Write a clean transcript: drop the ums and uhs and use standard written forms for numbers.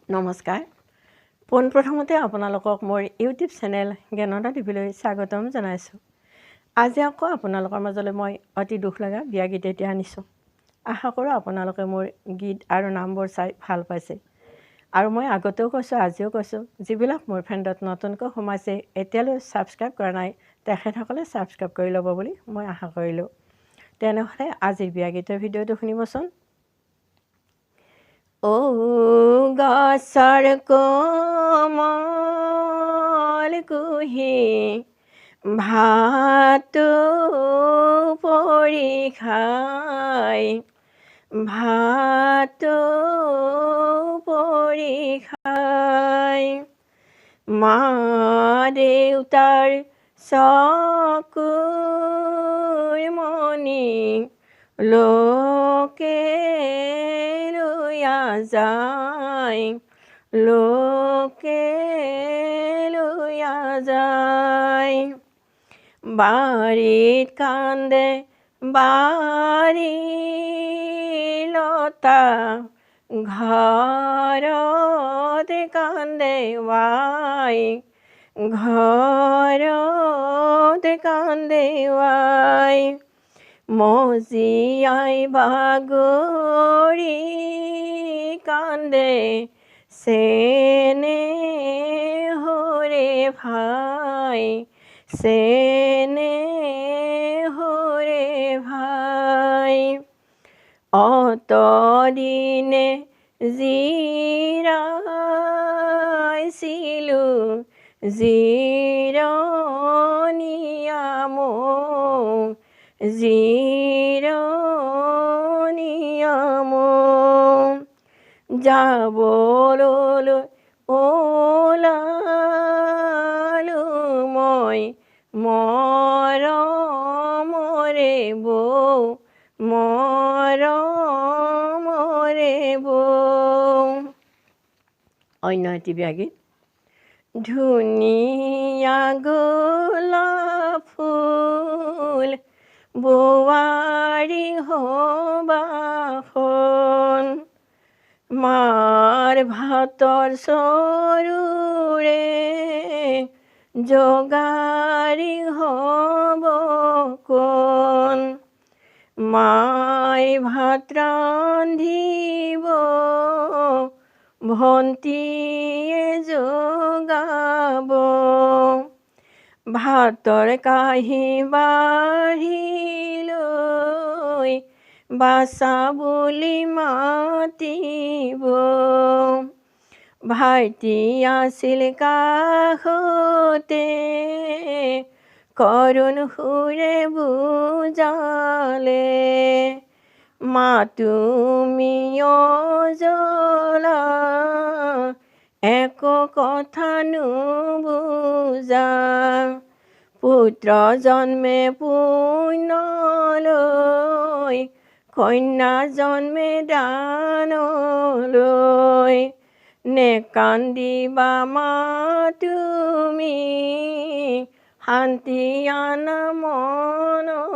নমস্কাৰ পোনপ্ৰথমতে আপোনালোকক মোৰ ইউটিউব চেনেল জ্ঞানদা টিভিলৈ স্বাগতম জনাইছোঁ। আজি আকৌ আপোনালোকৰ মাজলৈ মই অতি দুখ লগা বিয়া গীত এটি আনিছোঁ। আশা কৰোঁ আপোনালোকে মোৰ গীত আৰু নামবোৰ চাই ভাল পাইছে। আৰু মই আগতেও কৈছোঁ, আজিও কৈছোঁ, যিবিলাক মোৰ ফ্ৰেণ্ডত নতুনকৈ সোমাইছে, এতিয়ালৈ ছাবস্ক্ৰাইব কৰা নাই, তেখেতসকলে ছাবস্ক্ৰাইব কৰি ল'ব বুলি মই আশা কৰিলোঁ। তেনেহ'লে আজিৰ বিয়া গীতৰ ভিডিঅ'টো শুনিবচোন। গছৰ কোমল কুহি ভাতটো পৰি খাই, ভাতটো পৰি খাই, মা দেউতাৰ চকুৰ মণি লোকে যায়, লোকে লয়া যায়, বাৰীত কান্দে বাৰী লতা, ঘৰতে কান্দে ৱাই, ঘৰতে কান্দে ৱাই, মজিয়াই বাগৰি কান্দে চেনেহৰে ভাই, চেনেহৰে ভাই, অতদিনে জিৰাইছিলোঁ জিৰণীয়া মোৰ, জিৰণীয়া মোৰ, যাবলৈ ওলালোঁ মই মৰমৰে বৌ, মৰমৰে বৌ। অন্য এটি বিয়া গীত। ধুনীয়া গোলাপ ফুল বোৱাৰী সবাখন, মাৰ ভাতৰ চৰুৰে জগাৰী হ'ব কোন, মাই ভাত ৰান্ধিব ভণ্টিয়ে জগাব, ভাতৰ কাঁহী বাঢ়ি লৈ বাছা বুলি মাতিব, ভাইটি আছিল কাষতে কৰুণ সুৰে বুজালে, মা তুমি অজলা একো কথা নুবুজা, পুত্ৰ জন্মে পুণ্য লৈ, কন্যা জন্মে দান লৈ, নেকান্দিবা মা তুমি শান্তি আনা মনলৈ।